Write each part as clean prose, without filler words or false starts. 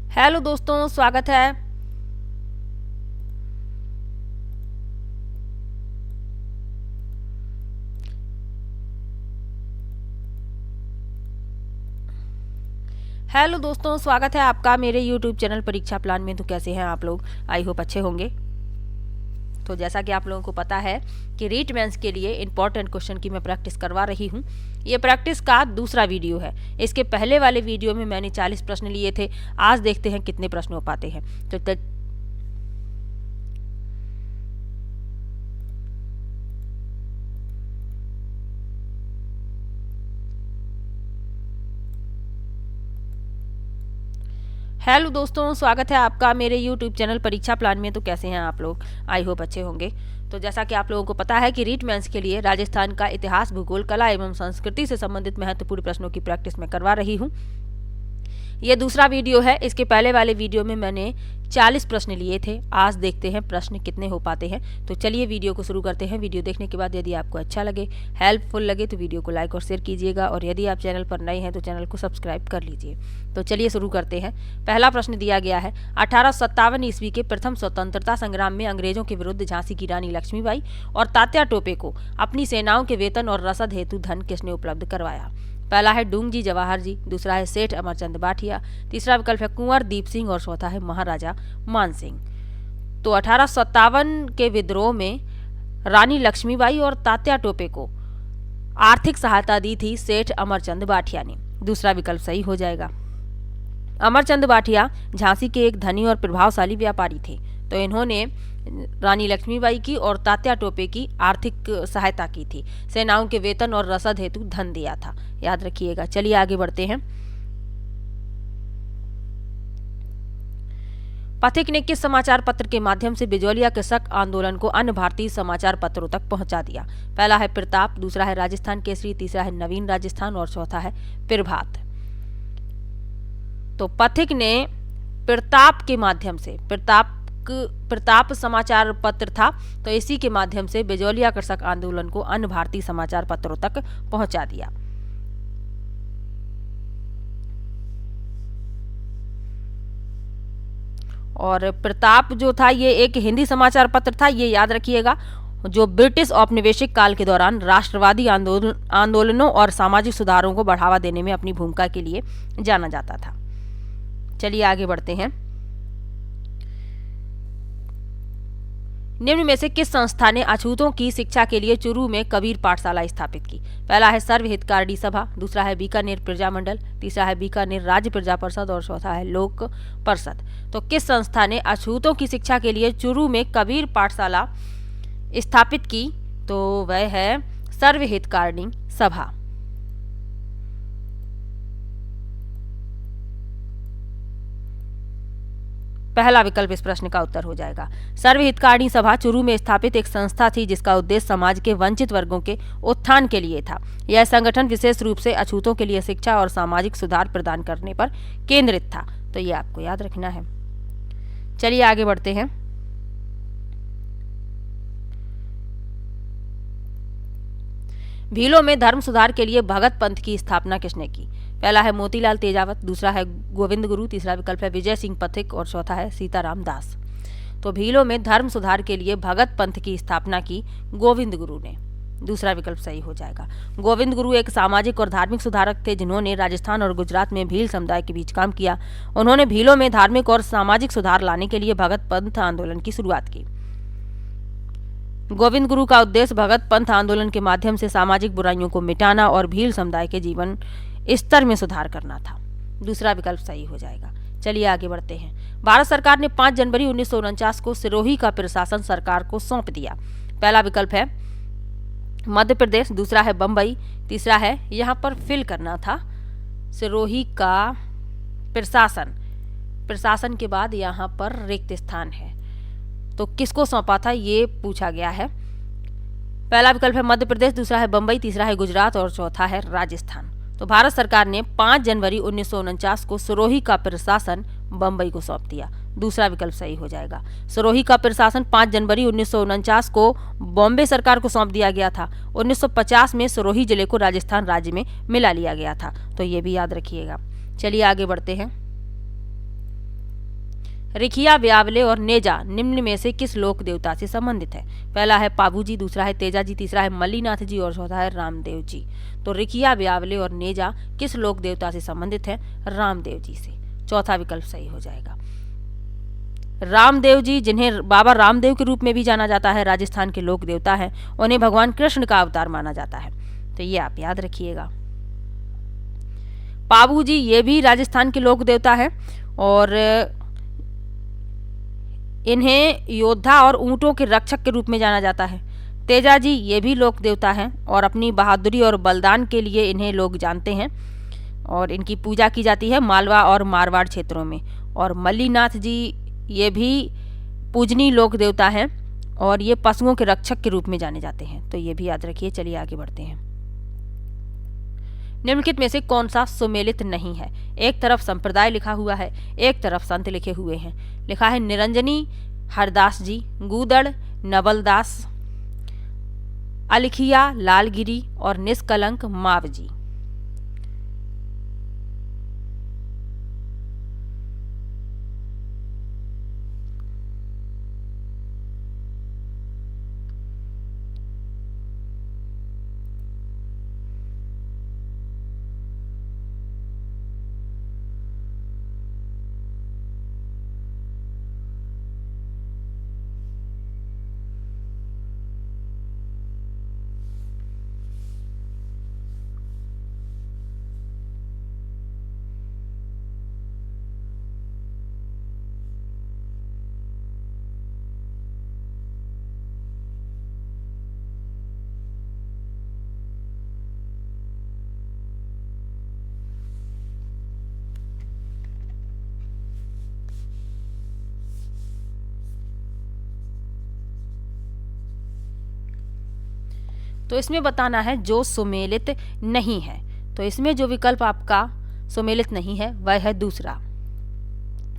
Hello दोस्तों, स्वागत है। हेलो दोस्तों, स्वागत है आपका मेरे यूट्यूब चैनल परीक्षा प्लान में। तो कैसे हैं आप लोग? आई होप अच्छे होंगे। तो जैसा कि आप लोगों को पता है कि रीट मेंस के लिए इंपॉर्टेंट क्वेश्चन की मैं प्रैक्टिस करवा रही हूँ। ये प्रैक्टिस का दूसरा वीडियो है। इसके पहले वाले वीडियो में मैंने 40 प्रश्न लिए थे। आज देखते हैं कितने प्रश्न हो पाते हैं। तो हेलो दोस्तों, स्वागत है आपका मेरे यूट्यूब चैनल परीक्षा प्लान में। तो कैसे हैं आप लोग? आई होप अच्छे होंगे। तो जैसा कि आप लोगों को पता है कि रीट मेंस के लिए राजस्थान का इतिहास, भूगोल, कला एवं संस्कृति से संबंधित महत्वपूर्ण प्रश्नों की प्रैक्टिस मैं करवा रही हूँ। ये दूसरा वीडियो है। इसके पहले वाले वीडियो में मैंने 40 प्रश्न लिए थे। आज देखते हैं प्रश्न कितने हो पाते हैं। तो चलिए वीडियो को शुरू करते हैं। वीडियो देखने के बाद यदि आपको अच्छा लगे, हेल्पफुल लगे तो वीडियो को लाइक और शेयर कीजिएगा, और यदि आप चैनल पर नए हैं तो चैनल को सब्सक्राइब कर लीजिए। तो चलिए शुरू करते हैं। पहला प्रश्न दिया गया है, 1857 ईस्वी के प्रथम स्वतंत्रता संग्राम में अंग्रेजों के विरुद्ध झांसी की रानी लक्ष्मीबाई और तात्या टोपे को अपनी सेनाओं के वेतन और रसद हेतु धन किसने उपलब्ध करवाया? पहला है डूंगजी जवाहर जी, दूसरा है सेठ अमरचंद बाठिया, तीसरा विकल्प है कुंवर दीप सिंह और चौथा है महाराजा मान सिंह। तो 1857 के विद्रोह में रानी लक्ष्मीबाई और तात्या टोपे को आर्थिक सहायता दी थी सेठ अमरचंद बाठिया ने। दूसरा विकल्प सही हो जाएगा। अमरचंद बाठिया झांसी के एक धनी और प्रभावशाली व्यापारी थे। तो इन्होंने रानी लक्ष्मीबाई की और तात्या टोपे की आर्थिक सहायता की थी। सेनाओं के वेतन और रसद हेतु धन दिया था, याद रखिएगा। चलिए आगे बढ़ते हैं। पथिक ने किस समाचार पत्र के माध्यम से बिजौलिया कृषक आंदोलन को अन्य भारतीय समाचार पत्रों तक पहुंचा दिया? पहला है प्रताप, दूसरा है राजस्थान केसरी, तीसरा है नवीन राजस्थान और चौथा है प्रभात। तो पथिक ने प्रताप के माध्यम से, प्रताप समाचार पत्र था, तो इसी के माध्यम से बिजौलिया कृषक आंदोलन को अन्य भारतीय समाचार पत्रों तक पहुंचा दिया। और प्रताप जो था ये एक हिंदी समाचार पत्र था, ये याद रखिएगा, जो ब्रिटिश औपनिवेशिक काल के दौरान राष्ट्रवादी आंदोलनों और सामाजिक सुधारों को बढ़ावा देने में अपनी भूमिका के लिए जाना जाता था। चलिए आगे बढ़ते हैं। निम्न में से किस संस्था ने अछूतों की शिक्षा के लिए चुरू में कबीर पाठशाला स्थापित की? पहला है सर्व हितकारी सभा, दूसरा है बीकानेर प्रजा मंडल, तीसरा है बीकानेर राज्य प्रजा परिषद और चौथा है लोक परिषद। तो किस संस्था ने अछूतों की शिक्षा के लिए चुरू में कबीर पाठशाला स्थापित की? तो वह है सर्व हितकारी सभा। पहला विकल्प इस प्रश्न का उत्तर हो जाएगा। सर्वहितकारी सभा चुरू में स्थापित एक संस्था थी जिसका उद्देश्य समाज के वंचित वर्गों के उत्थान के लिए था। यह संगठन विशेष रूप से अछूतों के लिए शिक्षा और सामाजिक सुधार प्रदान करने पर केंद्रित था। तो ये आपको याद रखना है। चलिए आगे बढ़ते हैं। भीलों में धर्म सुधार के लिए भगत पंथ की स्थापना किसने की? पहला है मोतीलाल तेजावत, दूसरा है गोविंद गुरु, तीसरा विकल्प है विजय सिंह पथिक और चौथा है सीताराम दास। तो भीलों में धर्म सुधार के लिए भगत पंथ की स्थापना की गोविंद गुरु ने। दूसरा विकल्प सही हो जाएगा। गोविंद गुरु एक सामाजिक और धार्मिक सुधारक थे जिन्होंने राजस्थान और गुजरात में भील समुदाय के बीच काम किया। उन्होंने भीलों में धार्मिक और सामाजिक सुधार लाने के लिए भगत पंथ आंदोलन की शुरुआत की। गोविंद गुरु का उद्देश्य भगत पंथ आंदोलन के माध्यम से सामाजिक बुराइयों को मिटाना और भील समुदाय के जीवन स्तर में सुधार करना था। दूसरा विकल्प सही हो जाएगा। चलिए आगे बढ़ते हैं। भारत सरकार ने 5 जनवरी 1949 को सिरोही का प्रशासन सरकार को सौंप दिया। पहला विकल्प है मध्य प्रदेश, दूसरा है बम्बई, तीसरा है, यहाँ पर फिल करना था, सिरोही का प्रशासन के बाद यहाँ पर रिक्त स्थान है, तो किसको सौंपा था ये पूछा गया है। पहला विकल्प है मध्य प्रदेश, दूसरा है बम्बई, तीसरा है गुजरात और चौथा है राजस्थान। तो भारत सरकार ने 5 जनवरी 1949 को सिरोही का प्रशासन बम्बई को सौंप दिया। दूसरा विकल्प सही हो जाएगा। सिरोही का प्रशासन 5 जनवरी 1949 को बॉम्बे सरकार को सौंप दिया गया था। 1950 में सिरोही जिले को राजस्थान राज्य में मिला लिया गया था। तो ये भी याद रखिएगा। चलिए आगे बढ़ते हैं। रिखिया, ब्यावले और नेजा निम्न में से किस लोक देवता से संबंधित है? पहला है पाबू जी, दूसरा है तेजा जी, तीसरा है मल्लीनाथ जी और चौथा है रामदेव जी। तो रिखिया, ब्यावले और नेजा किस लोक देवता से संबंधित है? रामदेव जी से। चौथा विकल्प सही हो जाएगा। रामदेव जी, जिन्हें बाबा रामदेव के रूप में भी जाना जाता है, राजस्थान के लोक देवता हैं। उन्हें भगवान कृष्ण का अवतार माना जाता है, तो ये आप याद रखिएगा। पाबू जी ये भी राजस्थान के लोक देवता है और इन्हें योद्धा और ऊंटों के रक्षक के रूप में जाना जाता है। तेजा जी ये भी लोक देवता हैं और अपनी बहादुरी और बलिदान के लिए इन्हें लोग जानते हैं और इनकी पूजा की जाती है मालवा और मारवाड़ क्षेत्रों में। और मल्लीनाथ जी ये भी पूजनीय लोक देवता हैं और ये पशुओं के रक्षक के रूप में जाने जाते हैं, तो ये भी याद रखिए। चलिए आगे बढ़ते हैं। निम्नलिखित में से कौन सा सुमेलित नहीं है? एक तरफ संप्रदाय लिखा हुआ है, एक तरफ संत लिखे हुए हैं। लिखा है निरंजनी हरदास जी, गूदड़ नवलदास, अलखिया लालगिरी और निष्कलंक माव जी। तो इसमें बताना है जो सुमेलित नहीं है। तो इसमें जो विकल्प आपका सुमेलित नहीं है वह है दूसरा,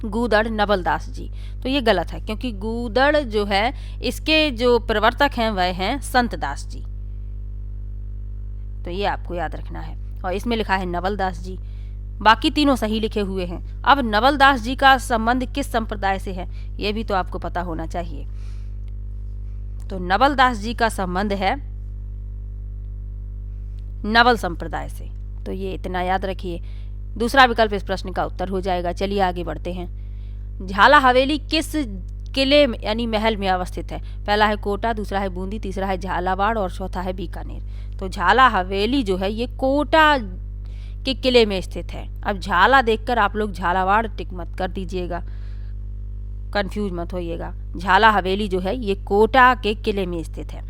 गूदड़ नवलदास जी। तो ये गलत है क्योंकि गूदड़ जो है इसके जो प्रवर्तक हैं वह हैं संतदास जी, तो ये आपको याद रखना है। और इसमें लिखा है नवलदास जी, बाकी तीनों सही लिखे हुए हैं। अब नवलदास जी का संबंध किस संप्रदाय से है ये भी तो आपको पता होना चाहिए। तो नवलदास जी का संबंध है नवल संप्रदाय से, तो ये इतना याद रखिए। दूसरा विकल्प इस प्रश्न का उत्तर हो जाएगा। चलिए आगे बढ़ते हैं। झाला हवेली किस किले यानी महल में अवस्थित है? पहला है कोटा, दूसरा है बूंदी, तीसरा है झालावाड़ और चौथा है बीकानेर। तो झाला हवेली जो है ये कोटा के किले में स्थित है। अब झाला देखकर आप लोग झालावाड़ टिक मत कर दीजिएगा, कंफ्यूज मत होइएगा। झाला हवेली जो है ये कोटा के किले में स्थित है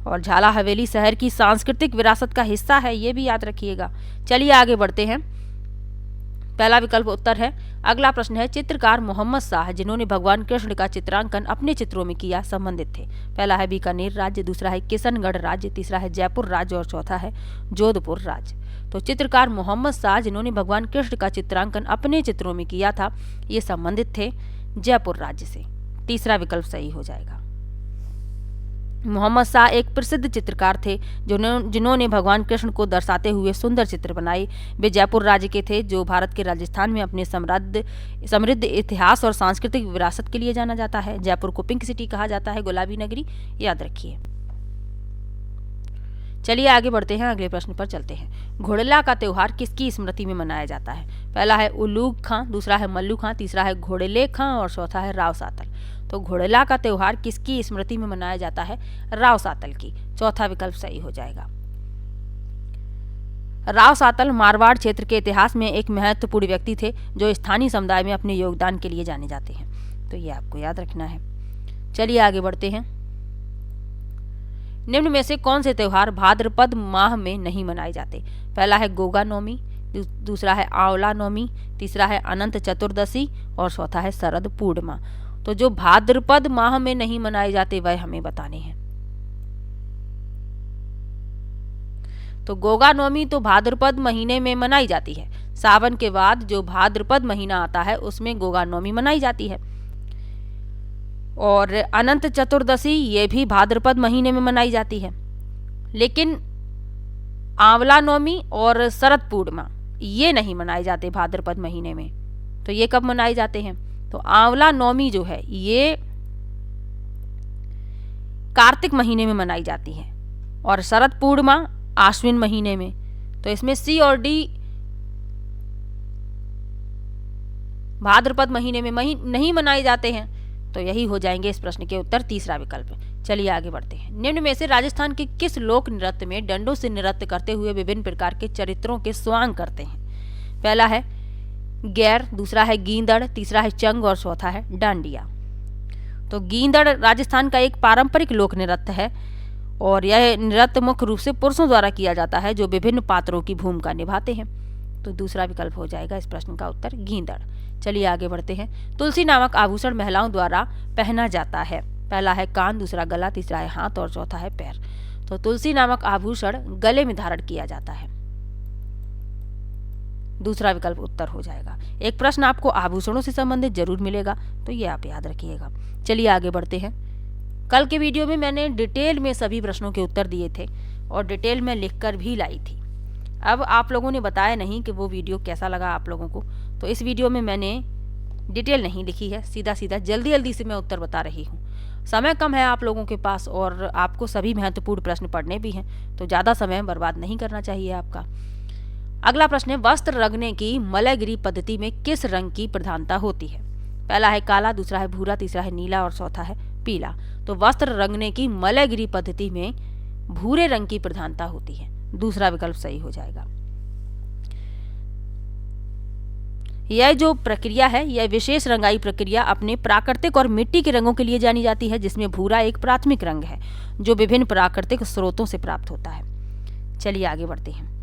और झाला हवेली शहर की सांस्कृतिक विरासत का हिस्सा है, ये भी याद रखिएगा। चलिए आगे बढ़ते हैं। पहला विकल्प उत्तर है। अगला प्रश्न है चित्रकार मोहम्मद शाह जिन्होंने भगवान कृष्ण का चित्रांकन अपने चित्रों में किया संबंधित थे? पहला है बीकानेर राज्य, दूसरा है किशनगढ़ राज्य, तीसरा है जयपुर राज्य और चौथा है जोधपुर राज्य। तो चित्रकार मोहम्मद शाह जिन्होंने भगवान कृष्ण का चित्रांकन अपने चित्रों में किया था ये संबंधित थे जयपुर राज्य से। तीसरा विकल्प सही हो जाएगा। मोहम्मद शाह एक प्रसिद्ध चित्रकार थे जिन्होंने भगवान कृष्ण को दर्शाते हुए सुंदर चित्र बनाए। वे जयपुर राज्य के थे जो भारत के राजस्थान में अपने समृद्ध इतिहास और सांस्कृतिक विरासत के लिए जाना जाता है। जयपुर को पिंक सिटी कहा जाता है, गुलाबी नगरी, याद रखिए। चलिए आगे बढ़ते हैं, अगले प्रश्न पर चलते हैं। घोड़ला का त्योहार किसकी स्मृति में मनाया जाता है? पहला है उल्लूग खां, दूसरा है मल्लू खां, तीसरा है घोड़ले खां और चौथा है राव सातल। तो घोड़ला का त्योहार किसकी स्मृति में मनाया जाता है? राव सातल की। चौथा विकल्प सही हो जाएगा। राव सातल मारवाड़ क्षेत्र के इतिहास में एक महत्वपूर्ण व्यक्ति थे जो स्थानीय समुदाय में अपने योगदान के लिए जाने जाते हैं, तो ये आपको याद रखना है। चलिए आगे बढ़ते हैं। निम्न में से कौन से त्योहार भाद्रपद माह में नहीं मनाए जाते? पहला है गोगा नवमी, दूसरा है आंवला नवमी, तीसरा है अनंत चतुर्दशी और चौथा है शरद पूर्णिमा। तो जो भाद्रपद माह में नहीं मनाए जाते वह हमें बताने हैं। तो गोगा नवमी तो भाद्रपद महीने में मनाई जाती है। सावन के बाद जो भाद्रपद महीना आता है उसमें गोगा नवमी मनाई जाती है। और अनंत चतुर्दशी ये भी भाद्रपद महीने में मनाई जाती है। लेकिन आंवला नवमी और शरद पूर्णिमा ये नहीं मनाए जाते भाद्रपद महीने में, तो ये कब मनाए जाते हैं? तो आंवला नवमी जो है ये कार्तिक महीने में मनाई जाती है और शरद पूर्णिमा आश्विन महीने में। तो इसमें सी और डी भाद्रपद महीने में नहीं मनाए जाते हैं। तो यही हो जाएंगे इस प्रश्न के उत्तर, तीसरा विकल्प। चलिए आगे बढ़ते हैं। निम्न में से राजस्थान के किस लोक नृत्य में डंडों से नृत्य करते हुए विभिन्न प्रकार के चरित्रों के स्वांग करते हैं? पहला है गैर, दूसरा है गींदड़, तीसरा है चंग और चौथा है डांडिया। तो गींदड़ राजस्थान का एक पारंपरिक लोक नृत्य है और यह नृत्य मुख्य रूप से पुरुषों द्वारा किया जाता है जो विभिन्न पात्रों की भूमिका निभाते हैं। तो दूसरा विकल्प हो जाएगा इस प्रश्न का उत्तर गींदड़। चलिए आगे बढ़ते हैं। तुलसी नामक आभूषण महिलाओं द्वारा पहना जाता है। पहला है कान, दूसरा गला, तीसरा है हाथ और चौथा है पैर। तो तुलसी नामक आभूषण गले में धारण किया जाता है। दूसरा विकल्प उत्तर हो जाएगा। एक प्रश्न आपको आभूषणों से संबंधित जरूर मिलेगा, तो ये आप याद रखिएगा। चलिए आगे बढ़ते हैं। कल के वीडियो में मैंने डिटेल में सभी प्रश्नों के उत्तर दिए थे और डिटेल में लिखकर भी लाई थी। अब आप लोगों ने बताया नहीं कि वो वीडियो कैसा लगा आप लोगों को, तो इस वीडियो में मैंने डिटेल नहीं लिखी है, सीधा सीधा जल्दी जल्दी से मैं उत्तर बता रही हूँ। समय कम है आप लोगों के पास और आपको सभी महत्वपूर्ण प्रश्न पढ़ने भी हैं, तो ज़्यादा समय बर्बाद नहीं करना चाहिए आपका। अगला प्रश्न है, वस्त्र रंगने की मलयगिरी पद्धति में किस रंग की प्रधानता होती है? पहला है काला, दूसरा है भूरा, तीसरा है नीला और चौथा है पीला। तो वस्त्र रंगने की मलयगिरी पद्धति में भूरे रंग की प्रधानता होती है। दूसरा विकल्प सही हो जाएगा। यह जो प्रक्रिया है, यह विशेष रंगाई प्रक्रिया अपने प्राकृतिक और मिट्टी के रंगों के लिए जानी जाती है, जिसमें भूरा एक प्राथमिक रंग है जो विभिन्न प्राकृतिक स्रोतों से प्राप्त होता है। चलिए आगे बढ़ते हैं।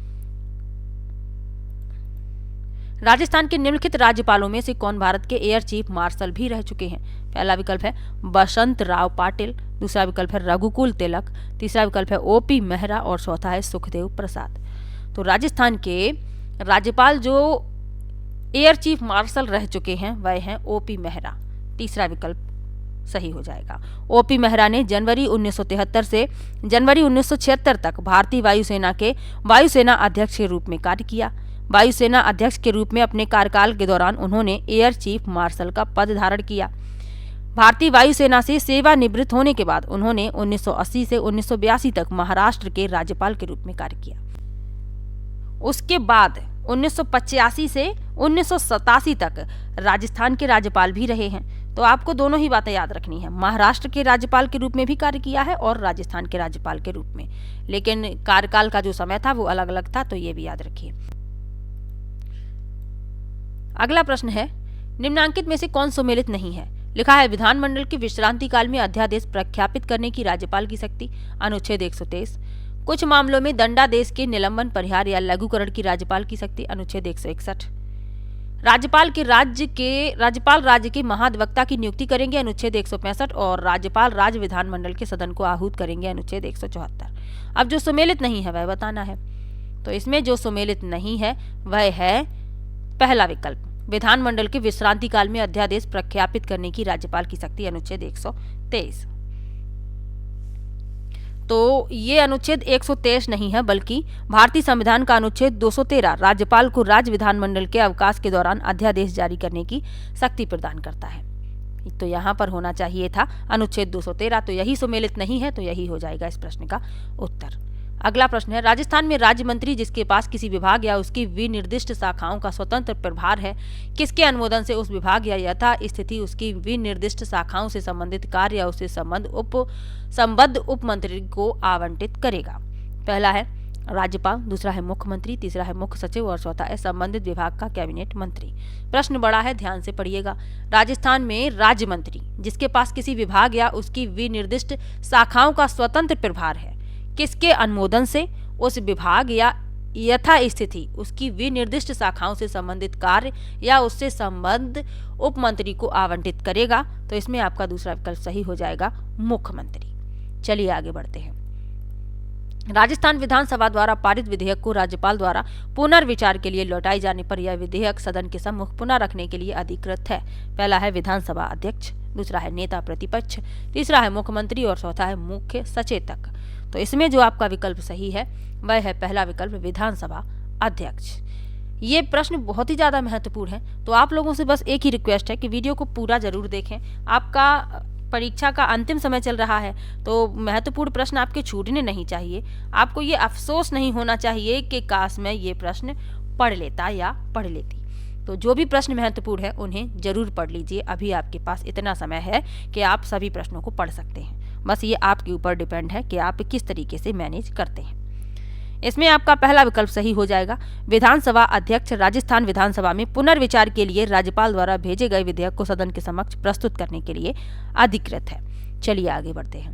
राजस्थान के निम्नलिखित राज्यपालों में से कौन भारत के एयर चीफ मार्शल भी रह चुके हैं? पहला विकल्प है बसंत राव पाटिल, दूसरा विकल्प है रघुकुल तिलक, तीसरा विकल्प है ओपी मेहरा और चौथा है सुखदेव प्रसाद। तो राजस्थान के राज्यपाल जो एयर चीफ मार्शल रह चुके हैं वह हैं ओपी मेहरा। तीसरा विकल्प सही हो जाएगा। ओपी मेहरा ने जनवरी 1973 से जनवरी 1976 तक भारतीय वायुसेना के वायुसेना अध्यक्ष के रूप में कार्य किया। वायुसेना अध्यक्ष के रूप में अपने कार्यकाल के दौरान उन्होंने एयर चीफ मार्शल का पद धारण किया। भारतीय वायुसेना से सेवानिवृत्त होने के बाद उन्होंने 1980 से 1982 तक महाराष्ट्र के राज्यपाल के रूप में कार्य किया। उसके बाद 1985 से 1987 तक राजस्थान के राज्यपाल भी रहे हैं। तो आपको दोनों ही बातें याद रखनी है, महाराष्ट्र के राज्यपाल के रूप में भी कार्य किया है और राजस्थान के राज्यपाल के रूप में, लेकिन कार्यकाल का जो समय था वो अलग अलग था, तो ये भी याद रखिए। अगला प्रश्न है, निम्नांकित में से कौन सुमेलित नहीं है? लिखा है विधानमंडल के विश्रांति काल में अध्यादेश प्रख्यापित करने की राज्यपाल की शक्ति, अनुच्छेद 123। कुछ मामलों में दंडादेश के निलंबन, परिहार या लघुकरण की राज्यपाल की शक्ति, अनुच्छेद 161। राज्यपाल राज्य के महाधिवक्ता की नियुक्ति करेंगे, अनुच्छेद 165। और राज्यपाल राज्य विधानमंडल के सदन को आहूत करेंगे, अनुच्छेद 174। अब जो सुमेलित नहीं है वह बताना है। तो इसमें जो सुमेलित नहीं है वह है पहला विकल्प, विधानमंडल के विश्रांति काल में अध्यादेश प्रख्यापित करने की राज्यपाल की शक्ति, अनुच्छेद 123। तो ये अनुच्छेद 123 नहीं है, बल्कि भारतीय संविधान का अनुच्छेद 213 राज्यपाल को राज्य विधानमंडल के अवकाश के दौरान अध्यादेश जारी करने की शक्ति प्रदान करता है। तो यहाँ पर होना चाहिए था अनुच्छेद 213, तो यही सुमेलित नहीं है, तो यही हो जाएगा इस प्रश्न का उत्तर। अगला प्रश्न है, राजस्थान में राज्य मंत्री जिसके पास किसी विभाग या उसकी विनिर्दिष्ट शाखाओं का स्वतंत्र प्रभार है, किसके अनुमोदन से उस विभाग या यथा स्थिति उसकी विनिर्दिष्ट शाखाओं से संबंधित कार्य या उससे संबद्ध उप मंत्री को आवंटित करेगा? पहला है राज्यपाल, दूसरा है मुख्यमंत्री, तीसरा है मुख्य सचिव और चौथा है संबंधित विभाग का कैबिनेट मंत्री। प्रश्न बड़ा है, ध्यान से पढ़िएगा। राजस्थान में राज्य मंत्री जिसके पास किसी विभाग या उसकी विनिर्दिष्ट शाखाओं का स्वतंत्र प्रभार है, किसके अनुमोदन से उस विभाग या यथा स्थिति उसकी विनिर्दिष्ट शाखाओं से संबंधित कार्य या उससे संबद्ध उप मंत्री को आवंटित करेगा? तो इसमें आपका दूसरा विकल्प सही हो जाएगा, मुख्यमंत्री। चलिए आगे बढ़ते हैं। राजस्थान विधानसभा द्वारा पारित विधेयक को राज्यपाल द्वारा पुनर्विचार के लिए लौटाए जाने पर यह विधेयक सदन के सम्मुख पुनः रखने के लिए अधिकृत है। पहला है विधानसभा अध्यक्ष, दूसरा है नेता प्रतिपक्ष, तीसरा है मुख्यमंत्री और चौथा है मुख्य सचेतक। तो इसमें जो आपका विकल्प सही है वह है पहला विकल्प, विधानसभा अध्यक्ष। ये प्रश्न बहुत ही ज़्यादा महत्वपूर्ण है। तो आप लोगों से बस एक ही रिक्वेस्ट है कि वीडियो को पूरा ज़रूर देखें। आपका परीक्षा का अंतिम समय चल रहा है, तो महत्वपूर्ण प्रश्न आपके छूटने नहीं चाहिए। आपको ये अफसोस नहीं होना चाहिए कि काश मैं ये प्रश्न पढ़ लेता या पढ़ लेती। तो जो भी प्रश्न महत्वपूर्ण है उन्हें जरूर पढ़ लीजिए। अभी आपके पास इतना समय है कि आप सभी प्रश्नों को पढ़ सकते हैं। बस ये आपके ऊपर डिपेंड है कि आप किस तरीके से मैनेज करते हैं। इसमें आपका पहला विकल्प सही हो जाएगा। विधानसभा अध्यक्ष राजस्थान विधानसभा में पुनर्विचार के लिए राज्यपाल द्वारा भेजे गए विधेयक को सदन के समक्ष प्रस्तुत करने के लिए अधिकृत है। चलिए आगे बढ़ते हैं।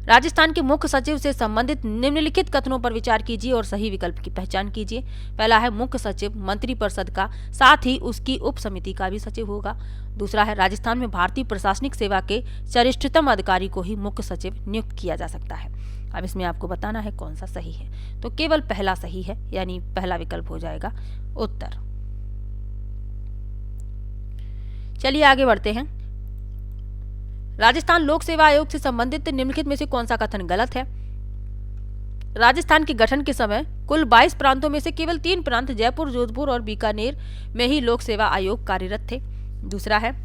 राजस्थान के मुख्य सचिव से संबंधित निम्नलिखित कथनों पर विचार कीजिए और सही विकल्प की पहचान कीजिए। पहला है मुख्य सचिव मंत्रिपरिषद का, साथ ही उसकी उप समिति का भी सचिव होगा। दूसरा है राजस्थान में भारतीय प्रशासनिक सेवा के वरिष्ठतम अधिकारी को ही मुख्य सचिव नियुक्त किया जा सकता है। अब इसमें आपको बताना है कौन सा सही है। तो केवल पहला सही है, यानी पहला विकल्प हो जाएगा उत्तर। चलिए आगे बढ़ते हैं। राजस्थान लोक सेवा आयोग से संबंधित निम्नलिखित में से कौन सा कथन गलत है। राजस्थान के गठन के समय कुल 22 प्रांतों में से केवल 3 प्रांत जयपुर, जोधपुर और बीकानेर में ही लोक सेवा आयोग कार्यरत थे। दूसरा है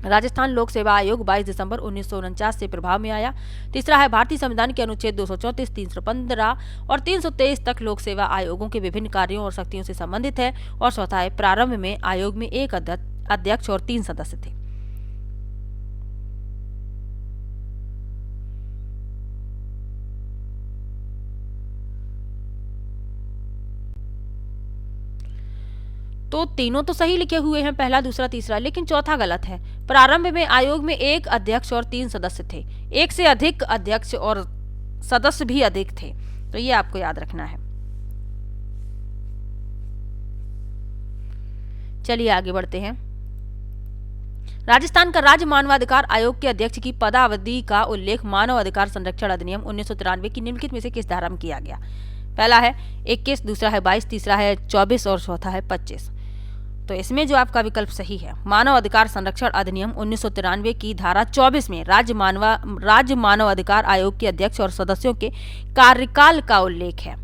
राजस्थान लोक सेवा आयोग 22 दिसंबर 1949 से प्रभाव में आया। तीसरा है भारतीय संविधान के अनुच्छेद 234, 315 और 323 तक लोक सेवा आयोगों के विभिन्न कार्यों और शक्तियों से संबंधित है। और चौथा है प्रारंभ में आयोग में 1 अध्यक्ष और 3 सदस्य थे। तो तीनों तो सही लिखे हुए हैं, पहला, दूसरा, तीसरा, लेकिन चौथा गलत है। प्रारंभ में आयोग में 1 अध्यक्ष और 3 सदस्य थे। 1 से अधिक अध्यक्ष और सदस्य भी अधिक थे, तो ये आपको याद रखना है। चलिए आगे बढ़ते हैं। राजस्थान का राज्य मानवाधिकार आयोग के अध्यक्ष की पदावधि का उल्लेख मानव अधिकार संरक्षण अधिनियम 1993 की निम्नलिखित में से किस धारा में किया गया। पहला है 21, दूसरा है 22, तीसरा है 24 और चौथा है 25। तो इसमें जो आपका विकल्प सही है, मानव अधिकार संरक्षण अधिनियम 1993 की धारा 24 में राज्य मानव अधिकार आयोग के अध्यक्ष और सदस्यों के कार्यकाल का उल्लेख है।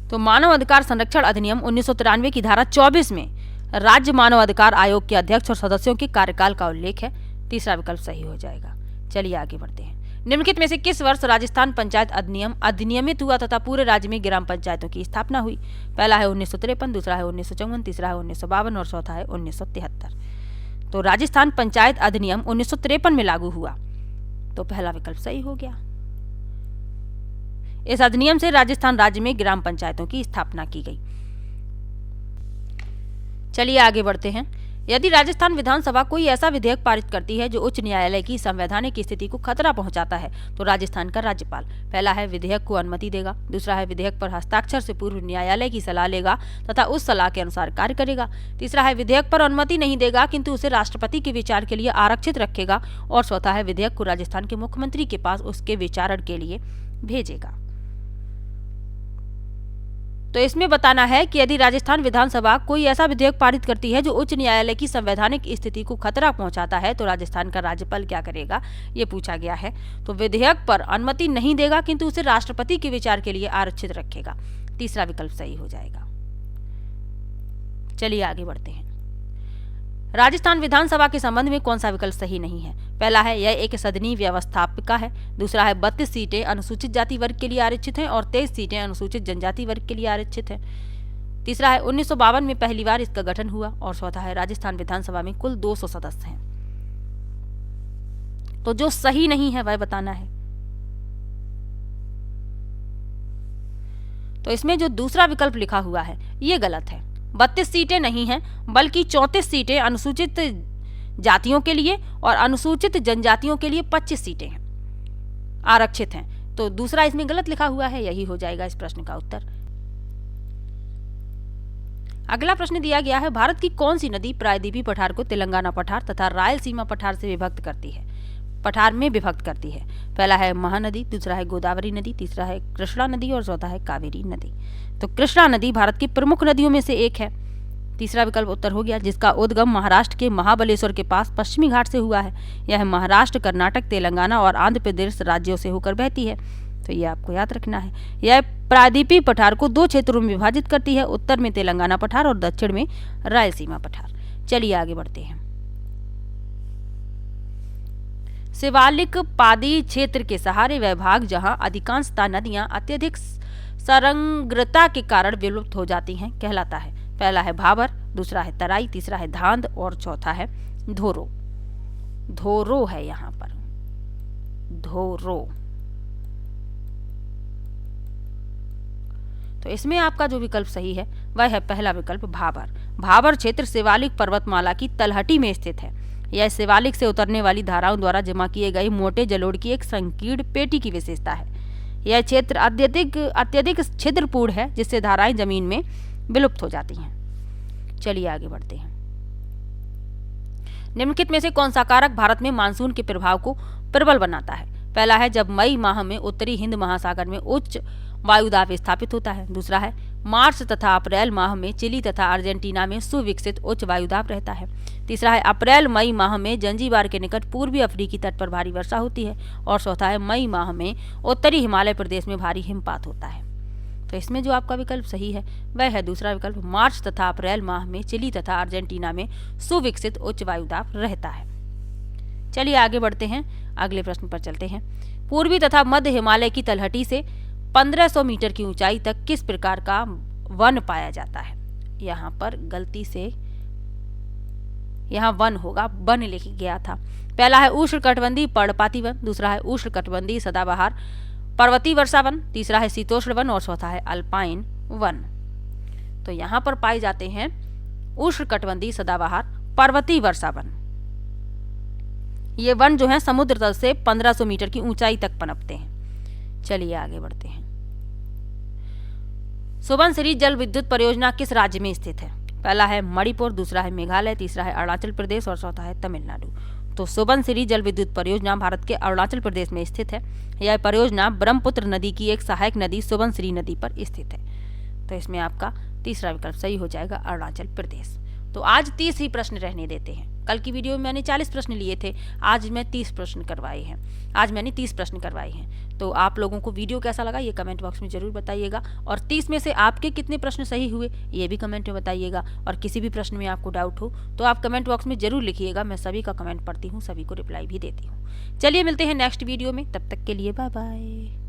तो मानव अधिकार संरक्षण अधिनियम 1993 की धारा 24 में राज्य मानव अधिकार आयोग के अध्यक्ष और सदस्यों के कार्यकाल का उल्लेख है। तीसरा विकल्प सही हो जाएगा। चलिए आगे बढ़ते हैं। निम्नलिखित में से किस वर्ष राजस्थान पंचायत अधिनियम अधिनियमित हुआ तथा पूरे राज्य में ग्राम पंचायतों की स्थापना हुई। पहला है 1953, दूसरा है 1954, तीसरा है 1952 और चौथा है 1973। तो राजस्थान पंचायत अधिनियम 1953 में लागू हुआ, तो पहला विकल्प सही हो गया। इस अधिनियम से राजस्थान राज्य में ग्राम पंचायतों की स्थापना की गई। चलिए आगे बढ़ते हैं। यदि राजस्थान विधानसभा कोई ऐसा विधेयक पारित करती है जो उच्च न्यायालय की संवैधानिक स्थिति को खतरा पहुंचाता है, तो राजस्थान का राज्यपाल पहला है विधेयक को अनुमति देगा, दूसरा है विधेयक पर हस्ताक्षर से पूर्व न्यायालय की सलाह लेगा तथा उस सलाह के अनुसार कार्य करेगा, तीसरा है विधेयक पर अनुमति नहीं देगा किंतु उसे राष्ट्रपति के विचार के लिए आरक्षित रखेगा, और चौथा है विधेयक को राजस्थान के मुख्यमंत्री के पास उसके विचारण के लिए भेजेगा। तो इसमें बताना है कि यदि राजस्थान विधानसभा कोई ऐसा विधेयक पारित करती है जो उच्च न्यायालय की संवैधानिक स्थिति को खतरा पहुंचाता है, तो राजस्थान का राज्यपाल क्या करेगा, ये पूछा गया है। तो विधेयक पर अनुमति नहीं देगा किंतु उसे राष्ट्रपति के विचार के लिए आरक्षित रखेगा। तीसरा विकल्प सही हो जाएगा। चलिए आगे बढ़ते हैं। राजस्थान विधानसभा के संबंध में कौन सा विकल्प सही नहीं है। पहला है यह एक सदनीय व्यवस्थापिका है, दूसरा है 32 सीटें अनुसूचित जाति वर्ग के लिए आरक्षित हैं और 23 सीटें अनुसूचित जनजाति वर्ग के लिए आरक्षित हैं, तीसरा है 1952 में पहली बार इसका गठन हुआ, और चौथा है राजस्थान विधानसभा में कुल 200 सदस्य हैं। तो जो सही नहीं है वह बताना है। तो इसमें जो दूसरा विकल्प लिखा हुआ है ये गलत है। 32 सीटें नहीं हैं बल्कि 34 सीटें अनुसूचित जातियों के लिए और अनुसूचित जनजातियों के लिए 25 सीटें हैं, आरक्षित हैं। तो दूसरा इसमें गलत लिखा हुआ है, यही हो जाएगा इस प्रश्न का उत्तर। अगला प्रश्न दिया गया है, भारत की कौन सी नदी प्रायद्वीपीय पठार को तेलंगाना पठार तथा रायलसीमा पठार से विभक्त करती है, पठार में विभक्त करती है। पहला है महानदी, दूसरा है गोदावरी नदी, तीसरा है कृष्णा नदी और चौथा है कावेरी नदी। तो कृष्णा नदी भारत की प्रमुख नदियों में से एक है। तीसरा विकल्प उत्तर हो गया, जिसका उद्गम महाराष्ट्र के महाबलेश्वर के पास पश्चिमी घाट से हुआ है। यह महाराष्ट्र, कर्नाटक, तेलंगाना और आंध्र प्रदेश राज्यों से होकर बहती है। तो ये आपको याद रखना है। यह प्रायद्वीपीय पठार को 2 क्षेत्रों में विभाजित करती है, उत्तर में तेलंगाना पठार और दक्षिण में रायलसीमा पठार। चलिए आगे बढ़ते हैं। शिवालिक पादी क्षेत्र के सहारे वह भाग जहां अधिकांशतः नदियां अत्यधिक सरंग्रता के कारण विलुप्त हो जाती हैं कहलाता है। पहला है भाबर, दूसरा है तराई, तीसरा है धांध और चौथा है धोरो। धोरो है यहाँ पर, धोरो। तो इसमें आपका जो विकल्प सही है वह है पहला विकल्प भाबर। भाबर क्षेत्र शिवालिक पर्वतमाला की तलहटी में स्थित है। यह शिवालिक से उतरने वाली धाराओं द्वारा जमा किए गए मोटे जलोढ़ की एक संकीर्ण पेटी की विशेषता है। यह क्षेत्र अत्यधिक छिद्रपूर्ण है, जिससे धाराएं जमीन में विलुप्त हो जाती हैं। चलिए आगे बढ़ते हैं। निम्नलिखित में से कौन सा कारक भारत में मानसून के प्रभाव को प्रबल बनाता है? पहला है जब मई माह में उत्तरी हिंद महासागर में उच्च वायुदाब स्थापित होता है। दूसरा है मार्च तथा अप्रैल माह में चिली तथा अर्जेंटीना में सुविकसित उच्च वायुदाब रहता है। तीसरा है अप्रैल मई माह में जंजीबार के निकट पूर्वी अफ्रीकी तट पर भारी वर्षा होती है। और चौथा है मई माह में उत्तरी हिमालय प्रदेश में भारी हिमपात होता है। तो इसमें जो आपका विकल्प सही है वह है दूसरा विकल्प, मार्च तथा अप्रैल माह में चिली तथा अर्जेंटीना में सुविकसित उच्च वायुदाब रहता है। चलिए आगे बढ़ते हैं, अगले प्रश्न पर चलते हैं। पूर्वी तथा मध्य हिमालय की तलहटी से 1500 मीटर की ऊंचाई तक किस प्रकार का वन पाया जाता है? यहाँ पर गलती से यहाँ वन होगा, वन लिख गया था। पहला है उष्णकटिबंधीय पर्णपाती वन, दूसरा है उष्णकटिबंधीय सदाबहार पर्वतीय वर्षा वन, तीसरा है शीतोष्ण वन और चौथा है अल्पाइन वन। तो यहाँ पर पाए जाते हैं उष्णकटिबंधीय सदाबहार पर्वतीय वर्षा वन। ये वन जो है समुद्र तल से 1500 मीटर की ऊंचाई तक पनपते हैं। चलिए आगे बढ़ते हैं। सुबनसिरी जल विद्युत परियोजना किस राज्य में स्थित है? पहला है मणिपुर, दूसरा है मेघालय, तीसरा है अरुणाचल प्रदेश और चौथा है तमिलनाडु। तो सुबनसिरी जल विद्युत परियोजना भारत के अरुणाचल प्रदेश में स्थित है। यह परियोजना ब्रह्मपुत्र नदी की एक सहायक नदी सुबनसिरी नदी पर स्थित है। तो इसमें आपका तीसरा विकल्प सही हो जाएगा, अरुणाचल प्रदेश। तो आज 30 ही प्रश्न रहने देते हैं। कल की वीडियो में मैंने 40 प्रश्न लिए थे, आज मैं 30 प्रश्न करवाए हैं। आज मैंने 30 प्रश्न करवाए हैं। तो आप लोगों को वीडियो कैसा लगा ये कमेंट बॉक्स में जरूर बताइएगा, और 30 में से आपके कितने प्रश्न सही हुए ये भी कमेंट में बताइएगा। और किसी भी प्रश्न में आपको डाउट हो तो आप कमेंट बॉक्स में जरूर लिखिएगा, मैं सभी का कमेंट पढ़ती हूँ, सभी को रिप्लाई भी देती हूँ। चलिए मिलते हैं नेक्स्ट वीडियो में, तब तक के लिए बाय बाय।